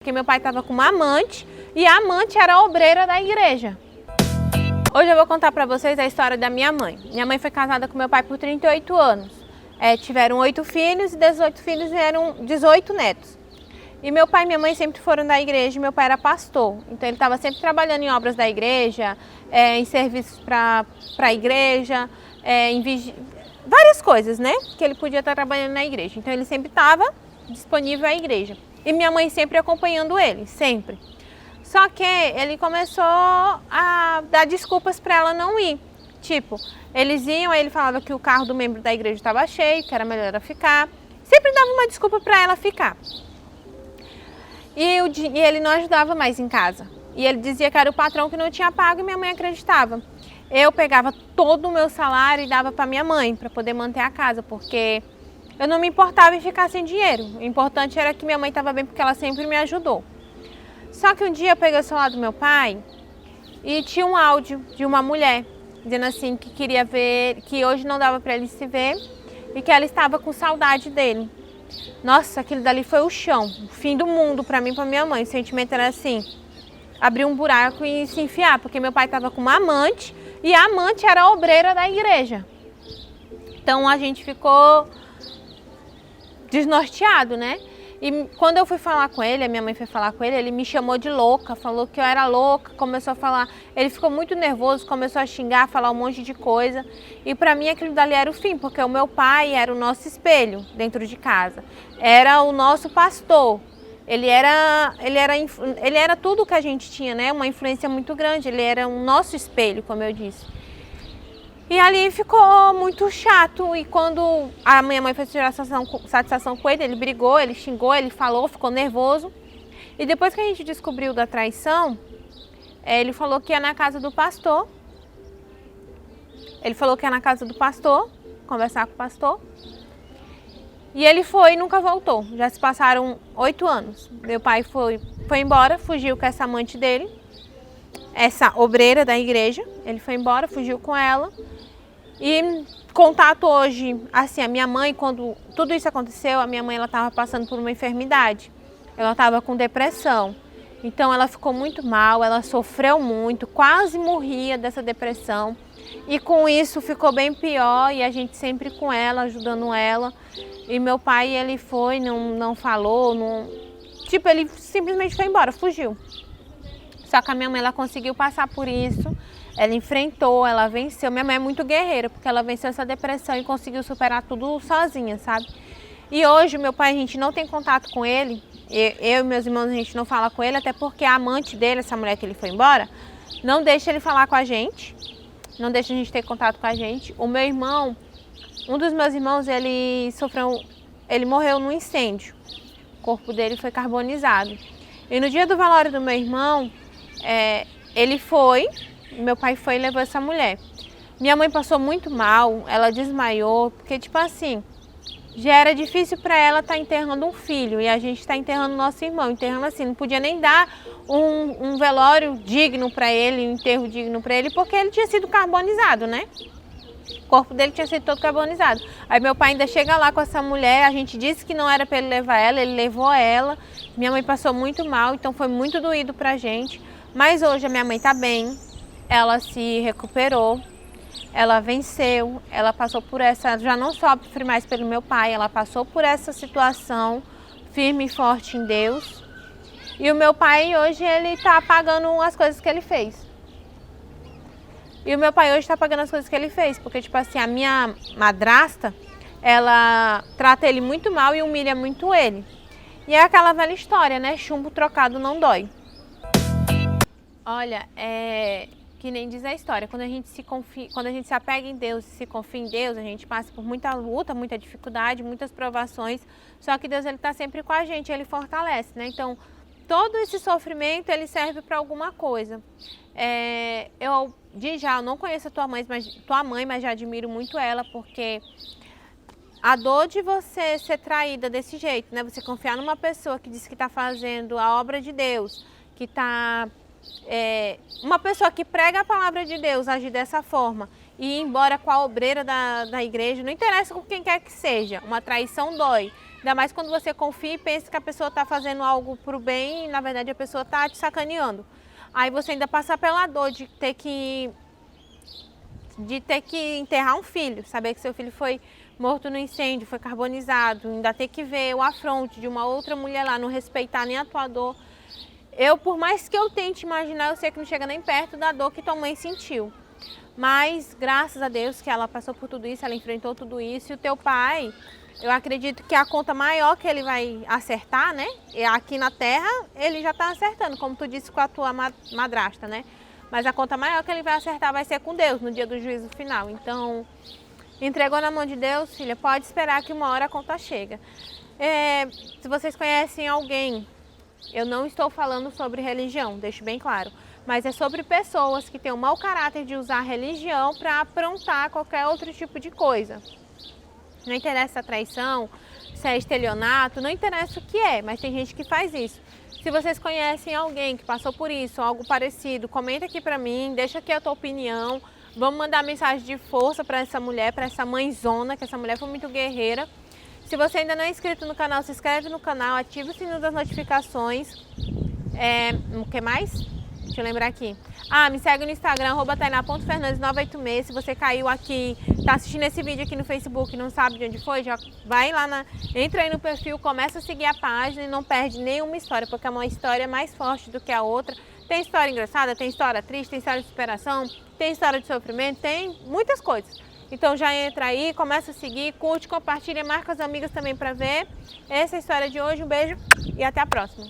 Porque meu pai estava com uma amante e a amante era a obreira da igreja. Hoje eu vou contar para vocês a história da minha mãe. Minha mãe foi casada com meu pai por 38 anos. Tiveram 8 filhos e desses 8 filhos eram 18 netos. E meu pai e minha mãe sempre foram da igreja, meu pai era pastor. Então ele estava sempre trabalhando em obras da igreja, em serviços para a igreja, várias coisas, né? Que ele podia estar trabalhando na igreja. Então ele sempre estava disponível à igreja. E minha mãe sempre acompanhando ele, sempre. Só que ele começou a dar desculpas para ela não ir. Tipo, eles iam, aí ele falava que o carro do membro da igreja estava cheio, que era melhor ela ficar. Sempre dava uma desculpa para ela ficar. E ele não ajudava mais em casa. E ele dizia que era o patrão que não tinha pago e minha mãe acreditava. Eu pegava todo o meu salário e dava para minha mãe, para poder manter a casa, porque eu não me importava em ficar sem dinheiro. O importante era que minha mãe estava bem, porque ela sempre me ajudou. Só que um dia eu peguei o celular do meu pai e tinha um áudio de uma mulher dizendo assim que queria ver, que hoje não dava para ele se ver e que ela estava com saudade dele. Nossa, aquilo dali foi o chão, o fim do mundo para mim e para minha mãe. O sentimento era assim, abrir um buraco e se enfiar, porque meu pai estava com uma amante e a amante era a obreira da igreja. Então a gente ficou desnorteado, né? E quando eu fui falar com ele, a minha mãe foi falar com ele, ele me chamou de louca, falou que eu era louca, começou a falar, ele ficou muito nervoso, começou a xingar, falar um monte de coisa. E pra mim aquilo dali era o fim, porque o meu pai era o nosso espelho dentro de casa, era o nosso pastor. Ele era tudo que a gente tinha, né? Uma influência muito grande, ele era o nosso espelho, como eu disse. E ali ficou muito chato, e quando a minha mãe foi tirar satisfação com ele, ele brigou, ele xingou, ele falou, ficou nervoso. E depois que a gente descobriu da traição, ele falou que ia na casa do pastor. Ele falou que ia na casa do pastor, conversar com o pastor. E ele foi e nunca voltou. Já se passaram 8 anos. Meu pai foi embora, fugiu com essa amante dele, essa obreira da igreja. Ele foi embora, fugiu com ela. E contato hoje, assim, a minha mãe, quando tudo isso aconteceu, a minha mãe estava passando por uma enfermidade. Ela estava com depressão. Então ela ficou muito mal, ela sofreu muito, quase morria dessa depressão. E com isso ficou bem pior, e a gente sempre com ela, ajudando ela. E meu pai, ele foi, não falou, tipo, ele simplesmente foi embora, fugiu. Só que a minha mãe, ela conseguiu passar por isso, ela enfrentou, ela venceu. Minha mãe é muito guerreira, porque ela venceu essa depressão e conseguiu superar tudo sozinha, sabe? E hoje, meu pai, a gente não tem contato com ele, eu e meus irmãos, a gente não fala com ele, até porque a amante dele, essa mulher que ele foi embora, não deixa ele falar com a gente, não deixa a gente ter contato com a gente. O meu irmão, um dos meus irmãos, ele morreu num incêndio, o corpo dele foi carbonizado. E no dia do velório do meu irmão, meu pai foi e levou essa mulher. Minha mãe passou muito mal, ela desmaiou, porque tipo assim, já era difícil para ela estar enterrando um filho, e a gente está enterrando nosso irmão, enterrando assim, não podia nem dar um velório digno para ele, um enterro digno para ele, porque ele tinha sido carbonizado, né? O corpo dele tinha sido todo carbonizado. Aí meu pai ainda chega lá com essa mulher, a gente disse que não era para ele levar ela, ele levou ela. Minha mãe passou muito mal, então foi muito doído pra gente. Mas hoje a minha mãe tá bem, ela se recuperou, ela venceu, ela passou por essa, já não sofre mais pelo meu pai, ela passou por essa situação firme e forte em Deus. E o meu pai hoje, ele tá pagando as coisas que ele fez. E o meu pai hoje tá pagando as coisas que ele fez, porque tipo assim, a minha madrasta, ela trata ele muito mal e humilha muito ele. E é aquela velha história, né? Chumbo trocado não dói. Olha, que nem diz a história, quando a gente se apega em Deus, se confia em Deus, a gente passa por muita luta, muita dificuldade, muitas provações, só que Deus, ele tá sempre com a gente, ele fortalece, né? Então, todo esse sofrimento, ele serve para alguma coisa. Eu não conheço a tua mãe, mas já admiro muito ela, porque a dor de você ser traída desse jeito, né? Você confiar numa pessoa que diz que está fazendo a obra de Deus, que está... uma pessoa que prega a palavra de Deus, agir dessa forma e ir embora com a obreira da igreja, não interessa com quem quer que seja, uma traição dói. Ainda mais quando você confia e pensa que a pessoa está fazendo algo pro bem e na verdade a pessoa está te sacaneando. Aí você ainda passa pela dor de ter que enterrar um filho, saber que seu filho foi morto no incêndio, foi carbonizado, ainda ter que ver o afronte de uma outra mulher lá, não respeitar nem a tua dor. Por mais que eu tente imaginar, eu sei que não chega nem perto da dor que tua mãe sentiu. Mas, graças a Deus que ela passou por tudo isso, ela enfrentou tudo isso. E o teu pai, eu acredito que a conta maior que ele vai acertar, né? Aqui na Terra, ele já está acertando, como tu disse com a tua madrasta, né? Mas a conta maior que ele vai acertar vai ser com Deus, no dia do juízo final. Então, entregou na mão de Deus, filha, pode esperar que uma hora a conta chega. Se vocês conhecem alguém, eu não estou falando sobre religião, deixo bem claro. Mas é sobre pessoas que têm o mau caráter de usar a religião para aprontar qualquer outro tipo de coisa. Não interessa a traição, se é estelionato, não interessa o que é, mas tem gente que faz isso. Se vocês conhecem alguém que passou por isso, algo parecido, comenta aqui pra mim, deixa aqui a tua opinião. Vamos mandar mensagem de força para essa mulher, para essa mãezona, que essa mulher foi muito guerreira. Se você ainda não é inscrito no canal, se inscreve no canal, ativa o sininho das notificações. O que mais? Deixa eu lembrar aqui. Me segue no Instagram, @tainá.fernandes986. Se você caiu aqui, tá assistindo esse vídeo aqui no Facebook e não sabe de onde foi, já vai lá, entra aí no perfil, começa a seguir a página e não perde nenhuma história, porque é uma história mais forte do que a outra. Tem história engraçada, tem história triste, tem história de superação, tem história de sofrimento, tem muitas coisas. Então já entra aí, começa a seguir, curte, compartilha, marca as amigas também para ver. Essa é a história de hoje, um beijo e até a próxima.